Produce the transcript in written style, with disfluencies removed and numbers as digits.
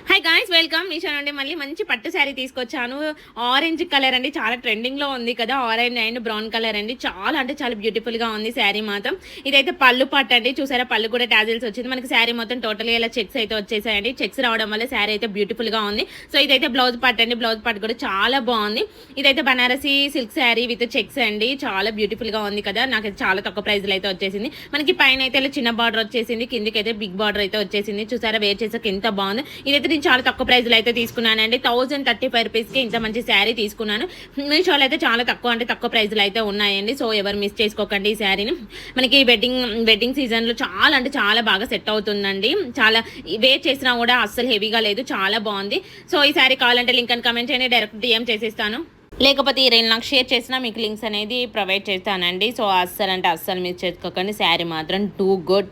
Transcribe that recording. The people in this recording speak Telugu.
Hi guys, welcome. మీషో నుండి మళ్ళీ మంచి పట్టు శారీ తీసుకొచ్చాను. ఆరెంజ్ కలర్ అండి, చాలా ట్రెండింగ్లో ఉంది కదా. ఆరెంజ్ అండ్ బ్రౌన్ కలర్ అండి, చాలా అంటే చాలా బ్యూటిఫుల్గా ఉంది శారీ మాత్రం. ఇదైతే పళ్ళు పట్టు అండి, చూసారా పళ్ళు కూడా టాజిల్స్ వచ్చింది. మనకి శారీ మొత్తం టోటల్గా ఇలా చెక్స్ అయితే వచ్చేసాయండి. చెక్స్ రావడం వల్ల శారీ అయితే బ్యూటిఫుల్గా ఉంది. సో ఇదైతే బ్లౌజ్ పట్టు అండి, బ్లౌజ్ పట్టు కూడా చాలా బాగుంది. ఇదైతే Banarasi silk sari with checks అండి, చాలా బ్యూటిఫుల్గా ఉంది కదా. నాకైతే చాలా తక్కువ ప్రైస్లో అయితే వచ్చేసింది. మనకి పైన అయితే ఇలా చిన్న బార్డర్ వచ్చేసింది, కిందికి అయితే బిగ్ బార్డర్ అయితే వచ్చేసింది. చూసారా వేర్ చేసాక ఎంత బాగుంది. ఇదైతే నేను చాలా తక్కువ ప్రైస్లో అయితే తీసుకున్నానండి. 1035 రూపీస్కి ఇంత మంచి శారీ తీసుకున్నాను. మీషోలో అయితే చాలా తక్కువ అంటే తక్కువ ప్రైస్లో అయితే ఉన్నాయండి. సో ఎవరు మిస్ చేసుకోకండి ఈ శారీని. మనకి వెడ్డింగ్ సీజన్లో చాలా అంటే చాలా బాగా సెట్ అవుతుందండి. చాలా వేర్ చేసినా కూడా అస్సలు హెవీగా లేదు, చాలా బాగుంది. సో ఈ శారీ కావాలంటే లింక్ అని కమెంట్ చేయండి, డైరెక్ట్ DM చేసేస్తాను. లేకపోతే ఈ రెండు నాకు షేర్ చేసినా మీకు లింక్స్ అనేది ప్రొవైడ్ చేస్తానండి. సో అస్సలు అంటే అస్సలు మిస్ చేసుకోకండి, శారీ మాత్రం టూ గుడ్.